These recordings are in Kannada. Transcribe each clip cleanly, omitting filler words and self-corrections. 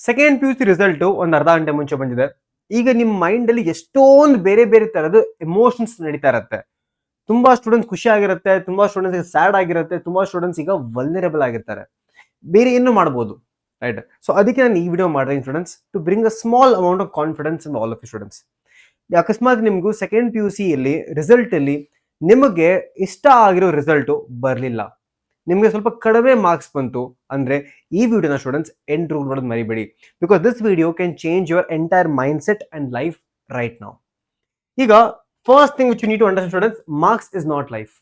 Second P U C result ಒಂದು ಅರ್ಧ ಗಂಟೆ ಮುಂಚೆ ಬಂದಿದೆ. ಈಗ ನಿಮ್ಮ ಮೈಂಡ್ ಅಲ್ಲಿ ಎಷ್ಟೊಂದು ಬೇರೆ ಬೇರೆ ತರದ್ದು ಎಮೋಷನ್ಸ್ ನಡೀತಾ ಇರುತ್ತೆ. ತುಂಬಾ ಸ್ಟೂಡೆಂಟ್ಸ್ ಖುಷಿ ಆಗಿರುತ್ತೆ, ತುಂಬಾ ಸ್ಟೂಡೆಂಟ್ಸ್ ಸ್ಯಾಡ್ ಆಗಿರುತ್ತೆ, ತುಂಬಾ ಸ್ಟೂಡೆಂಟ್ಸ್ ಈಗ ವಲ್ನರೇಬಲ್ ಆಗಿರ್ತಾರೆ. ಬೇರೆ ಏನು ಮಾಡ್ಬೋದು, ರೈಟ್? ಸೊ ಅದಕ್ಕೆ ನಾನು ಈ ವಿಡಿಯೋ ಮಾಡಿದೆ students to bring a small amount of confidence in all of students. ಅಕಸ್ಮಾತ್ ನಿಮ್ಗೂ ಸೆಕೆಂಡ್ ಪಿ ಯು ಸಿ ಅಲ್ಲಿ ರಿಸಲ್ಟ್ ಅಲ್ಲಿ ನಿಮಗೆ ಇಷ್ಟ ಆಗಿರೋ ರಿಸಲ್ಟ್ ಬರಲಿಲ್ಲ, ನಿಮಗೆ ಸ್ವಲ್ಪ ಕಡಿಮೆ ಮಾರ್ಕ್ಸ್ ಬಂತು ಅಂದ್ರೆ ಈ ವಿಡಿಯೋನ ಸ್ಟೂಡೆಂಟ್ಸ್ ಎಂಡ್ ರೂಲ್ ಮಾಡೋದು ಮರಿಬೇಡಿ. Because this video can change your entire mindset and life right now. ಈಗ first thing which you need to understand students, marks is not life.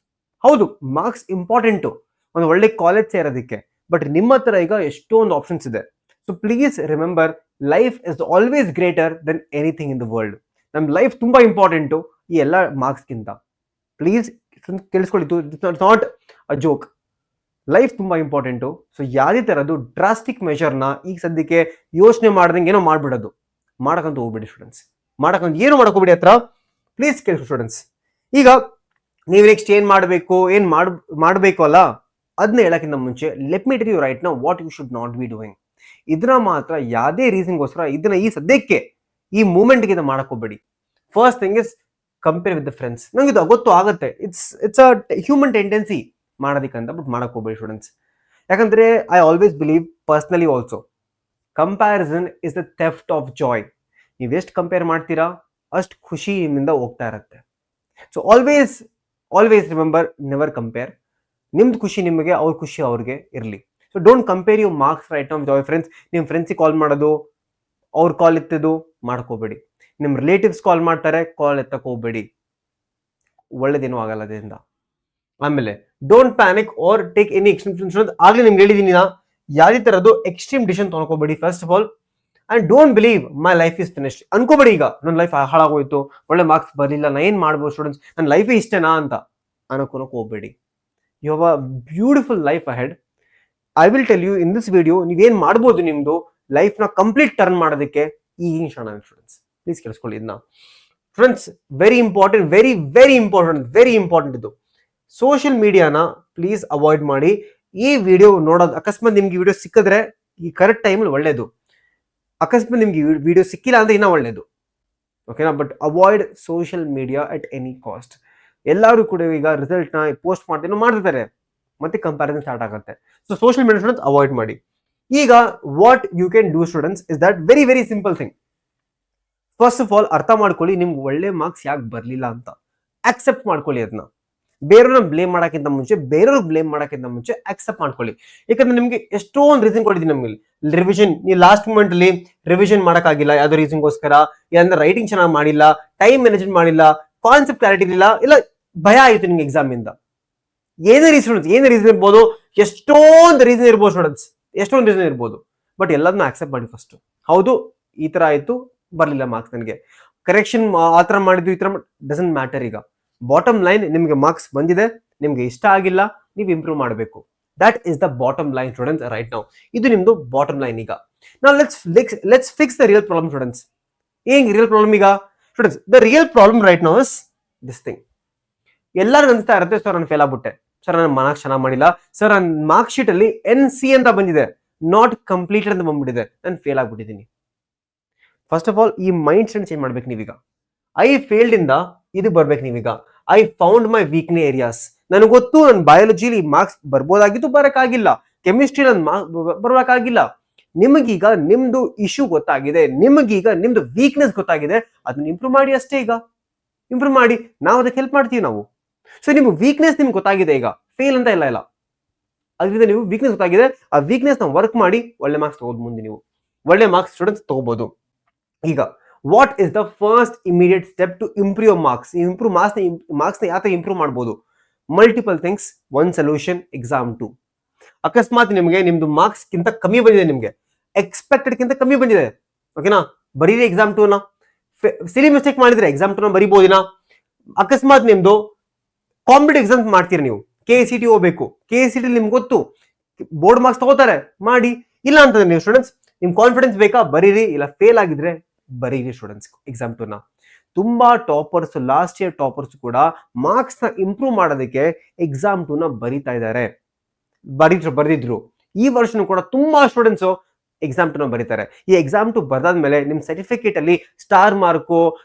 ಹೌದು, ಮಾರ್ಕ್ಸ್ ಇಂಪಾರ್ಟೆಂಟು ಒಂದು ಒಳ್ಳೆ ಕಾಲೇಜ್ ಸೇರೋದಕ್ಕೆ, ಬಟ್ ನಿಮ್ಮ ಹತ್ರ ಈಗ ಎಷ್ಟೊಂದು ಆಪ್ಷನ್ಸ್ ಇದೆ. So please remember, life is always greater than anything in the world. ನಮ್ಮ ಲೈಫ್ ತುಂಬಾ ಇಂಪಾರ್ಟೆಂಟು ಈ ಎಲ್ಲ ಮಾರ್ಕ್ಸ್ಗಿಂತ. ಪ್ಲೀಸ್ ಕೇಳಿಸ್ಕೊಳ್ಳಿ, it's not a joke. Life ತುಂಬಾ ಇಂಪಾರ್ಟೆಂಟು. ಸೊ ಯಾವುದೇ ತರದ್ದು ಡ್ರಾಸ್ಟಿಕ್ ಮೆಷರ್ನ ಈಗ ಸದ್ಯಕ್ಕೆ ಯೋಚನೆ ಮಾಡ್ದಂಗೆ ಏನೋ ಮಾಡ್ಬಿಡೋದು ಮಾಡಕ್ಕಂತ ಹೋಗ್ಬಿಡಿ ಸ್ಟೂಡೆಂಟ್ಸ್. ಏನು ಮಾಡಕ್ ಹೋಗ್ಬಿಡಿ ಹತ್ರ, ಪ್ಲೀಸ್ ಕೇಳಿ ಸ್ಟೂಡೆಂಟ್ಸ್. ಈಗ ನೀವು ನೆಕ್ಸ್ಟ್ ಏನ್ ಮಾಡಬೇಕು, ಮಾಡಬೇಕು ಅಲ್ಲ, ಅದನ್ನ ಹೇಳಕ್ಕಿಂತ ಮುಂಚೆ let me tell you right now what you should not be doing. ಇದನ್ನ ಮಾತ್ರ ಯಾವುದೇ ರೀಸನ್ಗೋಸ್ಕರ ಇದನ್ನ ಈ ಸದ್ಯಕ್ಕೆ ಈ ಮೂಮೆಂಟ್ಗೆ ಇದನ್ನ ಮಾಡಕ್ ಹೋಗ್ಬೇಡಿ. First thing is compare with the friends. ನಂಗೆ ಇದು ಗೊತ್ತು ಆಗುತ್ತೆ, ಇಟ್ಸ್ ಅ ಹ್ಯೂಮನ್ ಟೆಂಡೆನ್ಸಿ ಮಾಡೋದಕ್ಕಂತ, ಬಟ್ ಮಾಡಕ್ ಹೋಗ್ಬೇಡಿ ಸ್ಟೂಡೆಂಟ್ಸ್. ಯಾಕಂದ್ರೆ I always believe personally also, comparison is the theft of joy. ನೀವು ಎಷ್ಟು ಕಂಪೇರ್ ಮಾಡ್ತೀರಾ ಅಷ್ಟು ಖುಷಿ ನಿಮ್ಮಿಂದ ಹೋಗ್ತಾ ಇರುತ್ತೆ. So always remember, never compare. ನಿಮ್ದು ಖುಷಿ ನಿಮಗೆ, ಅವ್ರ ಖುಷಿ ಅವ್ರಿಗೆ ಇರಲಿ. So don't compare you marks right now with our friends. ನಿಮ್ಮ ಫ್ರೆಂಡ್ಸಿಗೆ ಕಾಲ್ ಮಾಡೋದು, ಅವ್ರ ಕಾಲ್ ಎತ್ತೋದು ಮಾಡ್ಕೋಬೇಡಿ. ನಿಮ್ಮ ರಿಲೇಟಿವ್ಸ್ ಕಾಲ್ ಮಾಡ್ತಾರೆ, ಕಾಲ್ ಎತ್ತಕ್ಕೆ ಹೋಗ್ಬೇಡಿ, ಒಳ್ಳೇದೇನೂ ಆಗಲ್ಲ ಅದರಿಂದ. ಆಮೇಲೆ don't panic or take any extreme. ಆಗ್ಲೇ ನಿಮ್ಗೆ ಹೇಳಿದೀನಿ ನಾ, ಯಾವುದೇ ತರದ್ದು ಎಕ್ಸ್ಟ್ರೀಮ್ ಡಿಸಿಷನ್ ತೊಗೊಳ್ಬೇಡಿ first of all. And don't believe my life is finished. ಅನ್ಕೋಬೇಡಿ ಈಗ ನನ್ನ ಲೈಫ್ ಹಾಳಾಗೋಯ್ತು, ಒಳ್ಳೆ ಮಾರ್ಕ್ಸ್ ಬರಲಿಲ್ಲ, ನಾ ಏನ್ ಮಾಡ್ಬೋದು ಸ್ಟೂಡೆಂಟ್ಸ್, ನನ್ನ ಲೈಫೇ ಇಷ್ಟೇನಾ ಅಂತ ಅನ್ಕೋನಕ್ ಹೋಗ್ಬೇಡಿ. You have a beautiful life ahead. I will tell you in this video ನೀವೇನ್ ಮಾಡ್ಬೋದು ನಿಮ್ದು ಲೈಫ್ ನ ಕಂಪ್ಲೀಟ್ ಟರ್ನ್ ಮಾಡೋದಕ್ಕೆ ಈಗಿನ ಕ್ಷಣ. ಸ್ಟೂಡೆಂಟ್ಸ್ ಪ್ಲೀಸ್ ಕೇಳಿಸ್ಕೊಳ್ಳಿ ಇದನ್ನ friends, very important, very important ಇದು. ಸೋಷಿಯಲ್ ಮೀಡಿಯಾನ ಪ್ಲೀಸ್ ಅವಾಯ್ಡ್ ಮಾಡಿ. ಈ ವಿಡಿಯೋ ನೋಡೋದು, ಅಕಸ್ಮಾತ್ ನಿಮ್ಗೆ ವಿಡಿಯೋ ಸಿಕ್ಕಿದ್ರೆ ಈ ಕರೆಕ್ಟ್ ಟೈಮಲ್ಲಿ ಒಳ್ಳೇದು, ಅಕಸ್ಮಾತ್ ನಿಮ್ಗೆ ವಿಡಿಯೋ ಸಿಕ್ಕಿಲ್ಲ ಅಂದ್ರೆ ಇನ್ನೂ ಒಳ್ಳೇದು, ಓಕೆನಾ? But avoid social media at any cost. ಎಲ್ಲರೂ ಕೂಡ ಈಗ ರಿಸಲ್ಟ್ನ ಪೋಸ್ಟ್ ಮಾಡ್ತಿರ್ತಾರೆ, ಮತ್ತೆ ಕಂಪ್ಯಾರಿಸನ್ ಸ್ಟಾರ್ಟ್ ಆಗುತ್ತೆ. So social media students avoid ಮಾಡಿ. ಈಗ what you can do students is that very simple thing. First of all ಅರ್ಥ ಮಾಡ್ಕೊಳ್ಳಿ, ನಿಮ್ಗೆ ಒಳ್ಳೆ ಮಾರ್ಕ್ಸ್ ಯಾಕೆ ಬರಲಿಲ್ಲ ಅಂತ ಅಕ್ಸೆಪ್ಟ್ ಮಾಡ್ಕೊಳ್ಳಿ. ಅದನ್ನ ಬೇರೆಯವ್ರನ್ನ ಬ್ಲೇಮ್ ಮಾಡೋಕ್ಕಿಂತ ಮುಂಚೆ ಅಕ್ಸೆಪ್ಟ್ ಮಾಡ್ಕೊಳ್ಳಿ. ಯಾಕಂದ್ರೆ ನಿಮ್ಗೆ ಎಷ್ಟೊಂದು ರೀಸನ್ ಕೊಟ್ಟಿದ್ದೀನಿ. ನಮ್ಗೆ ರಿವಿಷನ್, ನೀವು ಲಾಸ್ಟ್ ಮೂಮೆಂಟ್ ಅಲ್ಲಿ ರಿವಿಷನ್ ಮಾಡೋಕ್ಕಾಗಿಲ್ಲ ಯಾವುದೋ ರೀಸನ್ಗೋಸ್ಕರ, ಯಾಕಂದ್ರೆ ರೈಟಿಂಗ್ ಚೆನ್ನಾಗಿ ಮಾಡಿಲ್ಲ, ಟೈಮ್ ಮ್ಯಾನೇಜ್ಮೆಂಟ್ ಮಾಡಿಲ್ಲ, ಕಾನ್ಸೆಪ್ಟ್ ಕ್ಲಾರಿಟಿ ಇಲ್ಲ ಭಯ ಆಯ್ತು ನಿಮ್ಗೆ ಎಕ್ಸಾಮ್ ಇಂದ. ಏನೇ ರೀಸನ್ ಇರ್ಬೋದು, ಎಷ್ಟೊಂದು ರೀಸನ್ ಇರ್ಬೋದು. ಬಟ್ ಎಲ್ಲದನ್ನ ಅಕ್ಸೆಪ್ಟ್ ಮಾಡಿ ಫಸ್ಟ್. ಹೌದು, ಈ ತರ ಆಯ್ತು, ಬರ್ಲಿಲ್ಲ ಮಾರ್ಕ್ಸ್, ನನಗೆ ಕರೆಕ್ಷನ್ ಆ ತರ ಮಾಡಿದ್ದು, ಈ ತರ ಡಸಂಟ್ ಮ್ಯಾಟರ್. ಈಗ ಬಾಟಮ್ ಲೈನ್, ನಿಮ್ಗೆ ಮಾರ್ಕ್ಸ್ ಬಂದಿದೆ, ನಿಮ್ಗೆ ಇಷ್ಟ ಆಗಿಲ್ಲ, ನೀವು ಇಂಪ್ರೂವ್ ಮಾಡಬೇಕು. That is the bottom line students write now. ಇದು ನಿಮ್ದು ಬಾಟಮ್ ಲೈನ್. ಈಗ ನಾವು let's fix the real problem students. ಏನ್ ರಿಯಲ್ ಪ್ರಾಬ್ಲಮ್ ಈಗ students? The real problem right now is this thing. ಎಲ್ಲರೂ ಅನ್ಸ್ತಾ ಇರುತ್ತೆ, ಸರ್ ನಾನು ಫೇಲ್ ಆಗ್ಬಿಟ್ಟೆ, ಸರ್ ನನ್ನ ಮಾರ್ಕ್ಸ್ ಚೆನ್ನಾಗಿ ಮಾಡಿಲ್ಲ, ಸರ್ ನನ್ನ ಮಾರ್ಕ್ ಶೀಟ್ ಅಲ್ಲಿ NC ಅಂತ ಬಂದಿದೆ, ನಾಟ್ ಕಂಪ್ಲೀಟೆಡ್ ಅಂತ ಬಂದ್ಬಿಟ್ಟಿದೆ, ನಾನು ಫೇಲ್ ಆಗ್ಬಿಟ್ಟಿದ್ದೀನಿ. ಫಸ್ಟ್ ಆಫ್ ಆಲ್ ಈ ಮೈಂಡ್ ಸೆಟ್ ಚೇಂಜ್ ಮಾಡ್ಬೇಕು ನೀವೀಗ. ಐ ಫೇಲ್ಡ್ ಇಂದ ಇದು ಬರ್ಬೇಕು ನೀವೀಗ. I found my weakness areas. ನನಗೆ ಗೊತ್ತು, ನನ್ನ ಬಯಾಲಜಿಲಿ ಮಾರ್ಕ್ಸ್ ಬರ್ಬೋದಾಗಿತ್ತು, ಬರಕ್ಕಾಗಿಲ್ಲ, ಕೆಮಿಸ್ಟ್ರಿ ನನ್ನ ಬರೋಕ್ಕಾಗಿಲ್ಲ. ನಿಮಗೀಗ ನಿಮ್ದು ಇಶ್ಯೂ ಗೊತ್ತಾಗಿದೆ, ನಿಮಗೀಗ ನಿಮ್ದು ವೀಕ್ನೆಸ್ ಗೊತ್ತಾಗಿದೆ, ಅದನ್ನ ಇಂಪ್ರೂವ್ ಮಾಡಿ ಅಷ್ಟೇ. ಈಗ ಇಂಪ್ರೂವ್ ಮಾಡಿ, ನಾವು ಅದಕ್ಕೆ ಹೆಲ್ಪ್ ಮಾಡ್ತೀವಿ ನಾವು. ಸೊ ನಿಮ್ಗೆ ವೀಕ್ನೆಸ್ ನಿಮ್ಗೆ ಗೊತ್ತಾಗಿದೆ, ಈಗ ಫೇಲ್ ಅಂತ ಇಲ್ಲ. ಅದರಿಂದ ನೀವು ವೀಕ್ನೆಸ್ ಗೊತ್ತಾಗಿದೆ, ಆ ವೀಕ್ನೆಸ್ ನಾವು ವರ್ಕ್ ಮಾಡಿ ಒಳ್ಳೆ ಮಾರ್ಕ್ಸ್ ತಗೋಬಹುದು. ಮುಂದೆ ನೀವು ಒಳ್ಳೆ ಮಾರ್ಕ್ಸ್ ಸ್ಟೂಡೆಂಟ್ಸ್ ತಗೋಬಹುದು. ಈಗ what is the first immediate step to improve your marks? ಮಾರ್ಕ್ಸ್ನ ಯಾವ ಇಂಪ್ರೂವ್ ಮಾಡ್ಬೋದು? Multiple things. One solution, exam 2. ಅಕಸ್ಮಾತ್ ನಿಮ್ದು ಮಾರ್ಕ್ಸ್ ಗಿಂತ ಕಮ್ಮಿ ಬಂದಿದೆ, ನಿಮ್ಗೆ ಎಕ್ಸ್ಪೆಕ್ಟೆಡ್ ಕಿಂತ ಕಮ್ಮಿ ಬಂದಿದೆ, ಓಕೆನಾ? ಬರೀರಿ ಎಕ್ಸಾಮ್ 2ನ. ಸಿಲಿ ಮಿಸ್ಟೇಕ್ ಮಾಡಿದ್ರೆ ಎಕ್ಸಾಮ್ 2ನ ಬರಿಬೋದಿನ? ಅಕಸ್ಮಾತ್ ನಿಮ್ದು ಕಾಂಪಿಟೇಟಿವ್ ಎಕ್ಸಾಮ್ ಮಾಡ್ತೀರಿ, ನೀವು KCT ಹೋಗ್ಬೇಕು, KCT ನಿಮ್ಗೆ ಗೊತ್ತು ಬೋರ್ಡ್ ಮಾರ್ಕ್ಸ್ ತಗೋತಾರೆ, ಮಾಡಿ. ಇಲ್ಲ ಅಂತಂದ್ರೆ ನೀವು ಸ್ಟೂಡೆಂಟ್ಸ್, ನಿಮ್ ಕಾನ್ಫಿಡೆನ್ಸ್ ಬೇಕಾ, ಬರೀರಿ. ಇಲ್ಲ ಫೇಲ್ ಆಗಿದ್ರೆ ಬರೀರಿ ಸ್ಟೂಡೆಂಟ್ಸ್ ಎಕ್ಸಾಮ್ 2ನ. ತುಂಬಾ ಟಾಪರ್ಸ್, ಲಾಸ್ಟ್ ಇಯರ್ ಟಾಪರ್ಸ್ ಕೂಡ ಮಾರ್ಕ್ಸ್ ನ ಇಂಪ್ರೂವ್ ಮಾಡೋದಕ್ಕೆ ಎಕ್ಸಾಮ್ 2ನ ಬರೀತಾ ಇದ್ದಾರೆ, ಬರೆದಿದ್ರು. ಈ ವರ್ಷನೂ ಕೂಡ ತುಂಬಾ ಸ್ಟೂಡೆಂಟ್ಸ್ ಎಕ್ಸಾಮ್ 2 ಬರೀತಾರೆ. ಈ ಎಕ್ಸಾಮ್ 2 ಬರ್ದಾದ್ಮೇಲೆ ನಿಮ್ ಸರ್ಟಿಫಿಕೇಟ್ ಅಲ್ಲಿ ಸ್ಟಾರ್ ಮಾರ್ಕು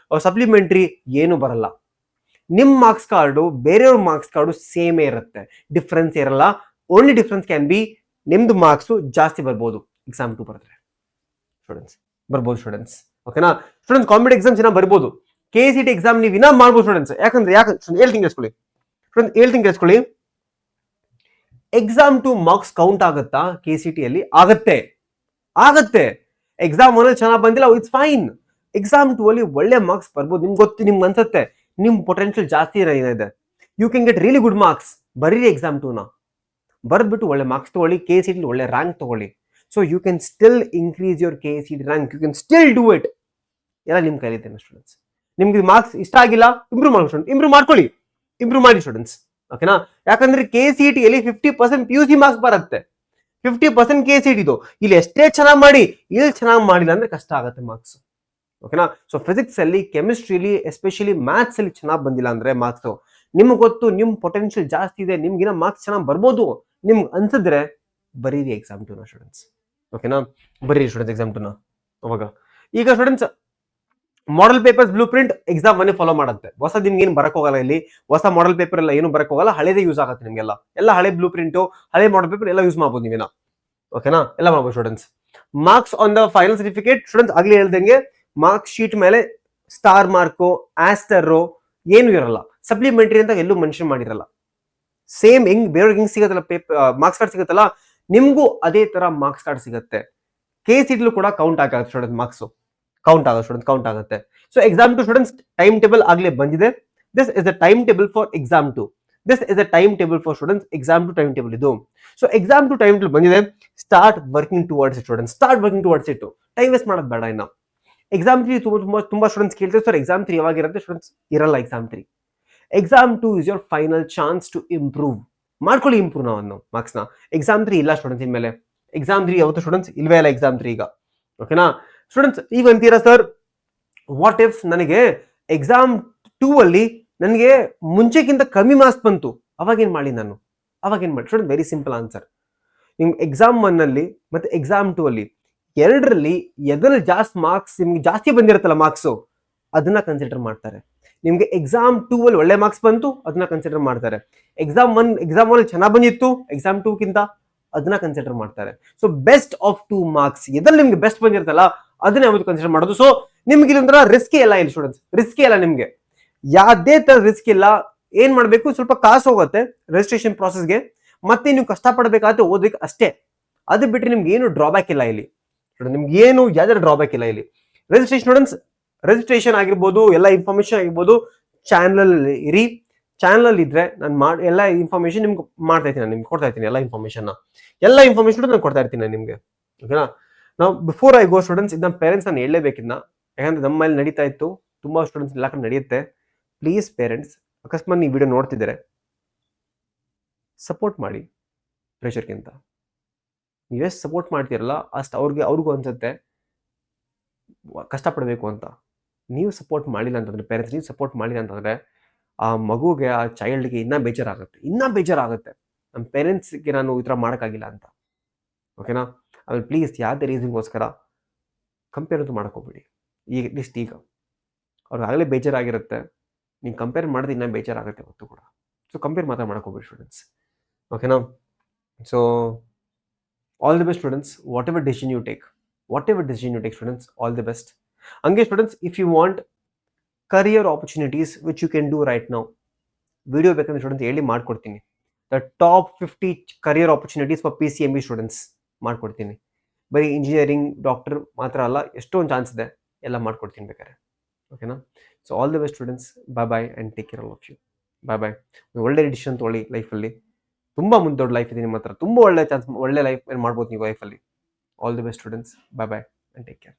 ಸಪ್ಲಿಮೆಂಟರಿ ಏನು ಬರಲ್ಲ. ನಿಮ್ ಮಾರ್ಕ್ಸ್ ಕಾರ್ಡು ಬೇರೆಯವ್ರ ಮಾರ್ಕ್ಸ್ ಕಾರ್ಡು ಸೇಮೇ ಇರುತ್ತೆ, ಡಿಫ್ರೆನ್ಸ್ ಇರಲ್ಲ. ಓನ್ಲಿ ಡಿಫ್ರೆನ್ಸ್ ಕ್ಯಾನ್ ಬಿ ನಿಮ್ದು ಮಾರ್ಕ್ಸ್ ಜಾಸ್ತಿ ಬರ್ಬೋದು ಎಕ್ಸಾಮ್ 2 ಬರೆದ್ರೆ ಸ್ಟೂಡೆಂಟ್ಸ್, ಬರ್ಬೋದು ಸ್ಟೂಡೆಂಟ್ಸ್. ಓಕೆನಾ ಸ್ಟೂಡೆಂಟ್ಸ್, ಕಾಂಪಿಟೇಟಿವ್ ಎಕ್ಸಾಮ್ಸ್ ಇನ್ನ ಬರ್ಬೋದು. KCT ಎಕ್ಸಾಮ್ ನೀವು ಇನ್ನ ಮಾಡ್ಬೋದು ಸ್ಟೂಡೆಂಟ್ಸ್. ಯಾಕಂದ್ರೆ ಹೇಳ್ತೀನಿ ಕೇಳಿಸ್ಕೊಳ್ಳಿ ಸ್ಟೂಡೆಂಟ್ಸ್, ಹೇಳ್ತೀನಿ ಕೇಳಿಸ್ಕೊಳ್ಳಿ. ಎಕ್ಸಾಮ್ 2 ಮಾರ್ಕ್ಸ್ ಕೌಂಟ್ ಆಗುತ್ತಾ KCT ಅಲ್ಲಿ? ಆಗತ್ತೆ. ಎಕ್ಸಾಮ್ 1 ಅಲ್ಲಿ ಚೆನ್ನಾಗಿ ಬಂದಿಲ್ಲ, ಇಟ್ಸ್ ಫೈನ್. ಎಕ್ಸಾಮ್ 2 ಅಲ್ಲಿ ಒಳ್ಳೆ ಮಾರ್ಕ್ಸ್ ಬರ್ಬೋದು. ನಿಮ್ಗೆ ಅನ್ಸುತ್ತೆ ನಿಮ್ ಪೊಟೆನ್ಶಿಯಲ್ ಜಾಸ್ತಿ ಇದೆ, you can get really good marks. ಬರೀರಿ ಎಕ್ಸಾಮ್ 2ನ, ಬರ್ದ್ಬಿಟ್ಟು ಒಳ್ಳೆ ಮಾರ್ಕ್ಸ್ ತಗೊಳ್ಳಿ, KCT ಒಳ್ಳೆ ರ್ಯಾಂಕ್ ತಗೊಳ್ಳಿ. So you can still increase your KCT rank, you can still do it. ಎಲ್ಲ ನಿಮ್ ಕೈಲಿದ್ದೇನೆ ಸ್ಟೂಡೆಂಟ್ಸ್. ನಿಮ್ಗೆ ಮಾರ್ಕ್ಸ್ ಇಷ್ಟ ಆಗಿಲ್ಲ, ಇಂಪ್ರೂವ್ ಮಾಡಿ ಸ್ಟೂಡೆಂಟ್ಸ್. ಓಕೆನಾ, ಯಾಕಂದ್ರೆ KCT ಅಲ್ಲಿ 50% PUC ಮಾರ್ಕ್ಸ್ ಬರುತ್ತೆ, 50% KCT ಇದು. ಇಲ್ಲಿ ಎಷ್ಟೇ ಚೆನ್ನಾಗಿ ಮಾಡಿ, ಇಲ್ಲಿ ಚೆನ್ನಾಗಿ ಮಾಡಿಲ್ಲ ಅಂದ್ರೆ ಕಷ್ಟ ಆಗುತ್ತೆ ಮಾರ್ಕ್ಸ್. ಓಕೆನಾ, ಸೊ ಫಿಸಿಕ್ಸ್ ಅಲ್ಲಿ, ಕೆಮಿಸ್ಟ್ರಿಲಿ, ಎಸ್ಪೆಷಲಿ ಮ್ಯಾಥ್ಸ್ ಅಲ್ಲಿ ಚೆನ್ನಾಗಿ ಬಂದಿಲ್ಲ ಅಂದ್ರೆ ಮಾರ್ಕ್ಸ್, ನಿಮ್ಗೆ ಗೊತ್ತು ನಿಮ್ ಪೊಟೆನ್ಶಿಯಲ್ ಜಾಸ್ತಿ ಇದೆ, ನಿಮ್ಗಿನ ಮಾರ್ಕ್ಸ್ ಚೆನ್ನಾಗಿ ಬರ್ಬೋದು, ನಿಮ್ಗೆ ಅನ್ಸಿದ್ರೆ ಬರೀರಿ ಎಕ್ಸಾಮ್ 2ನ ಸ್ಟೂಡೆಂಟ್ಸ್. ಓಕೆನಾ, ಬರೀರಿ ಸ್ಟೂಡೆಂಟ್ಸ್ ಎಕ್ಸಾಮ್ 2ನ. ಅವಾಗ ಈಗ students model papers blue print exam 1 follow ಮಾಡುತ್ತೆ. ಹೊಸ ನಿಮ್ಗೆ ಏನು ಬರಕ್ ಹೋಗಲ್ಲ, ಇಲ್ಲಿ ಹೊಸ ಮಾಡೆಲ್ ಪೇಪರ್ ಎಲ್ಲ ಏನು ಬರಕ್ ಹೋಗಲ್ಲ, ಹಳೇದೇ ಯೂಸ್ ಆಗುತ್ತೆ ನಿಮ್ಗೆಲ್ಲ. ಎಲ್ಲ ಹಳೆ ಬ್ಲೂ ಪ್ರಿಂಟ್, ಹಳೆ ಮಾಡೆಲ್ ಪೇಪರ್ ಎಲ್ಲ ಯೂಸ್ ಮಾಡ್ಬೋದು ನೀವೇನ. ಓಕೆನಾ, ಎಲ್ಲ ಮಾಡ್ಬೋದು students. Marks on the final certificate students, ಆಗ್ಲೇ ಹೇಳ್ದಂಗೆ ಮಾರ್ಕ್ಸ್ ಶೀಟ್ ಮೇಲೆ ಸ್ಟಾರ್ ಮಾರ್ಕು, ಆಸ್ಟರ್ ಏನು ಇರಲ್ಲ, ಸಪ್ಲಿಮೆಂಟರಿ ಅಂತ ಎಲ್ಲೂ ಮೆನ್ಷನ್ ಮಾಡಿರಲ್ಲ. ಸೇಮ್ ಬೇರೆಯವ್ರಿಗೆ ಹೆಂಗ್ ಸಿಗತ್ತಲ್ಲ ಮಾರ್ಕ್ಸ್ ಕಾರ್ಡ್ ಸಿಗುತ್ತಲ್ಲ, ನಿಮ್ಗೂ ಅದೇ ತರ ಮಾರ್ಕ್ಸ್ ಕಾರ್ಡ್ ಸಿಗುತ್ತೆ. KCT ಕೂಡ ಕೌಂಟ್ ಆಗುತ್ತೆ ಸ್ಟೂಡೆಂಟ್, ಮಾರ್ಕ್ಸ್ ಕೌಂಟ್ ಆಗುತ್ತೆ. So exam 2 students time table ಆಗ್ಲೇ ಬಂದಿದೆ. This is the time table for exam 2. This is the time table for students. Exam 2 time table ಇದು. ಸೊ ಎಕ್ಸಾಮ್ 2 ಟೈಮ್ ಟೇಬಲ್ ಬಂದಿದೆ. Start working towards it students, time waste ಮಾಡೋದು ಬೇಡ. ಇನ್ನ ಎಕ್ಸಾಮ್ 3 ತುಂಬಾ ಸ್ಟೂಡೆಂಟ್ಸ್ ಕೇಳ್ತಾರೆ, ಸರ್ ಎಕ್ಸಾಮ್ 3 ಯಾವಾಗಿರುತ್ತೆ ಸ್ಟೂಡೆಂಟ್ಸ್? ಇರಲ್ಲ exam 3. Exam 2 is your final chance to improve. ಮಾಡ್ಕೊಳ್ಳಿ ಇಂಪ್ರೂವ್ ನಾವು ಮಾರ್ಕ್ಸ್ ನ. ಎಕ್ಸಾಮ್ 3 ಇಲ್ಲ ಸ್ಟೂಡೆಂಟ್ಸ್ ಇನ್ಮೇಲೆ. ಎಕ್ಸಾಮ್ 3 ಯಾವತ್ತು ಸ್ಟೂಡೆಂಟ್ಸ್ ಇಲ್ವೇ ಇಲ್ಲ ಎಕ್ಸಾಮ್ 3 ಈಗ. ಓಕೆನಾ ಸ್ಟೂಡೆಂಟ್ಸ್, ಈಗ ಅಂತೀರಾ ಸರ್ ವಾಟ್ ಇಫ್ ನನಗೆ ಎಕ್ಸಾಮ್ 2 ಅಲ್ಲಿ ನನಗೆ ಮುಂಚೆಗಿಂತ ಕಮ್ಮಿ ಮಾರ್ಕ್ಸ್ ಬಂತು, ಅವಾಗೇನ್ ಮಾಡಿ ಸ್ಟೂಡೆಂಟ್? Very simple answer. ನಿಮ್ಗೆ ಎಕ್ಸಾಮ್ 1 ಅಲ್ಲಿ ಮತ್ತೆ ಎಕ್ಸಾಮ್ 2 ಅಲ್ಲಿ ಎರಡರಲ್ಲಿ ಎದ್ರಲ್ಲಿ ಜಾಸ್ತಿ ಮಾರ್ಕ್ಸ್ ನಿಮ್ಗೆ ಜಾಸ್ತಿ ಬಂದಿರುತ್ತಲ್ಲ ಮಾರ್ಕ್ಸ್, ಅದನ್ನ ಕನ್ಸಿಡರ್ ಮಾಡ್ತಾರೆ. ನಿಮ್ಗೆ ಎಕ್ಸಾಮ್ 2 ಅಲ್ಲಿ ಒಳ್ಳೆ ಮಾರ್ಕ್ಸ್ ಬಂತು, ಅದನ್ನ ಕನ್ಸಿಡರ್ ಮಾಡ್ತಾರೆ. ಎಕ್ಸಾಮ್ 1 ಚೆನ್ನಾಗಿ ಬಂದಿತ್ತು ಎಕ್ಸಾಮ್ 2 ಗಿಂತ, ಅದನ್ನ ಕನ್ಸಿಡರ್ ಮಾಡ್ತಾರೆ. ಸೊ ಬೆಸ್ಟ್ ಆಫ್ 2 ಮಾರ್ಕ್ಸ್ ಎದ್ರಲ್ಲಿ ನಿಮ್ಗೆ ಬೆಸ್ಟ್ ಬಂದಿರುತ್ತಲ್ಲ ಅದನ್ನ ಯಾವ್ದು ಕನ್ಸಿಡರ್ ಮಾಡೋದು. ಸೊ ನಿಮ್ಗೆ ಇದೊಂಥರ ರಿಸ್ಕಿ ಎಲ್ಲ ಇಲ್ಲಿ ಸ್ಟೂಡೆಂಟ್ಸ್, ರಿಸ್ಕಿ ಎಲ್ಲ, ನಿಮ್ಗೆ ಯಾವ್ದೇ ತರ ರಿಸ್ಕ್ ಇಲ್ಲ. ಏನ್ ಮಾಡ್ಬೇಕು, ಸ್ವಲ್ಪ ಕಾಸು ಹೋಗುತ್ತೆ ರಿಜಿಸ್ಟ್ರೇಷನ್ ಪ್ರಾಸೆಸ್ಗೆ, ಮತ್ತೆ ನೀವು ಕಷ್ಟಪಡಬೇಕಾದ್ರೆ ಓದಕ್ಕೆ ಅಷ್ಟೇ. ಅದು ಬಿಟ್ಟರೆ ನಿಮ್ಗೆ ಏನು ಡ್ರಾಬ್ಯಾಕ್ ಇಲ್ಲ ಇಲ್ಲಿ, ನಿಮ್ಗೆ ಏನು ಯಾವ್ದಾದ್ರು ಡ್ರಾಬ್ಯಾಕ್ ಇಲ್ಲ ಇಲ್ಲಿ. ಸ್ಟೂಡೆಂಟ್ಸ್ ರಿಜಿಸ್ಟ್ರೇಷನ್ ಆಗಿರ್ಬೋದು, ಎಲ್ಲ ಇನ್ಫಾರ್ಮೇಶನ್ ಆಗಿರ್ಬೋದು ಚಾನಲ್ ಇರಿ. ಚಾನಲ್ ಇದ್ರೆ ನಾನು ಎಲ್ಲ ಇನ್ಫಾರ್ಮೇಶನ್ ನಿಮ್ಗೆ ಮಾಡ್ತಾ ಇರ್ತೀನಿ, ನಾನು ನಿಮ್ಗೆ ಕೊಡ್ತಾ ಇರ್ತೀನಿ ಎಲ್ಲ ಇನ್ಫಾರ್ಮೇಶನ್ ನಾನು ಕೊಡ್ತಾ ಇರ್ತೀನಿ ನಿಮ್ಗೆ. ಓಕೆನಾ, ನಾವು ಬಿಫೋರ್ ಐ ಗೋ ಸ್ಟೂಡೆಂಟ್ಸ್, ಇದನ್ನ ಪೇರೆಂಟ್ಸ್ ನಾನು ಹೇಳಲೇಬೇಕಿದ್ನ, ಯಾಕಂದ್ರೆ ನಮ್ಮ ಮೇಲೆ ನಡೀತಾ ಇತ್ತು, ತುಂಬಾ ಸ್ಟೂಡೆಂಟ್ಸ್ ಎಲ್ಲ ಕಡೆ ನಡೆಯುತ್ತೆ. ಪ್ಲೀಸ್ ಪೇರೆಂಟ್ಸ್, ಅಕಸ್ಮಾತ್ ನೀವು ವಿಡಿಯೋ ನೋಡ್ತಿದ್ದಾರೆ, ಸಪೋರ್ಟ್ ಮಾಡಿ. ಪ್ರೆಷರ್ಗಿಂತ ನೀವೆಷ್ಟು ಸಪೋರ್ಟ್ ಮಾಡ್ತೀರಲ್ಲ ಅಷ್ಟು ಅವ್ರಿಗೂ ಅನ್ಸುತ್ತೆ ಕಷ್ಟಪಡಬೇಕು ಅಂತ. ನೀವು ಸಪೋರ್ಟ್ ಮಾಡಿಲ್ಲ ಅಂತಂದ್ರೆ, ಪೇರೆಂಟ್ಸ್ ನೀವು ಸಪೋರ್ಟ್ ಮಾಡಿಲ್ಲ ಅಂತಂದ್ರೆ, ಆ ಮಗುಗೆ, ಆ ಚೈಲ್ಡ್ಗೆ ಇನ್ನೂ ಬೇಜಾರಾಗುತ್ತೆ. ನಮ್ಮ ಪೇರೆಂಟ್ಸ್ಗೆ ನಾನು ಈ ಥರ ಮಾಡೋಕ್ಕಾಗಿಲ್ಲ ಅಂತ. ಓಕೆನಾ, ಆಮೇಲೆ ಪ್ಲೀಸ್ ಯಾವುದೇ ರೀಸನ್ಗೋಸ್ಕರ ಕಂಪೇರ್ ಅಂತೂ ಮಾಡೋಕ್ಕೋಗ್ಬೇಡಿ. ಈಗ ಅಟ್ಲೀಸ್ಟ್ ಈಗ ಅವ್ರಿಗಾಗಲೇ ಬೇಜಾರಾಗಿರುತ್ತೆ, ನೀವು ಕಂಪೇರ್ ಮಾಡಿದ್ರೆ ಇನ್ನೂ ಬೇಜಾರಾಗುತ್ತೆ ಹೊತ್ತು ಕೂಡ. ಸೊ ಕಂಪೇರ್ ಮಾತ್ರ ಮಾಡೋಕ್ಕೋಗ್ಬೇಡಿ ಸ್ಟೂಡೆಂಟ್ಸ್. ಓಕೆನಾ, so all the best students, whatever decision you take students, all the best. ಹಂಗೆ students, if you want career opportunities which you can do right now, video ಬೇಕಂದ್ರೆ ಸ್ಟೂಡೆಂಟ್ಸ್ ಹೇಳಿ ಮಾಡ್ಕೊಡ್ತೀನಿ. The top 50 career opportunities for PCMB students ಮಾಡ್ಕೊಡ್ತೀನಿ. ಬರೀ ಇಂಜಿನಿಯರಿಂಗ್, ಡಾಕ್ಟರ್ ಮಾತ್ರ ಅಲ್ಲ, ಎಷ್ಟೊಂದು ಚಾನ್ಸ್ ಇದೆ, ಎಲ್ಲ ಮಾಡ್ಕೊಡ್ತೀನಿ ಬೇಕಾದ್ರೆ. ಓಕೆನಾ, so all the best students, bye and take care all of you. Bye. ಒಳ್ಳೆ ಡಿಸಿಷನ್ ತೊಗೊಳ್ಳಿ ಲೈಫಲ್ಲಿ. ತುಂಬ ಮುಂದೆ ದೊಡ್ಡ ಲೈಫ್ ಇದೆ ನಿಮ್ಮ ಹತ್ರ, ತುಂಬ ಒಳ್ಳೆ ಚಾನ್ಸ್, ಒಳ್ಳೆ ಲೈಫ್ ಮಾಡ್ಬೋದು ನೀವು ಲೈಫಲ್ಲಿ. All the best students, bye and take care.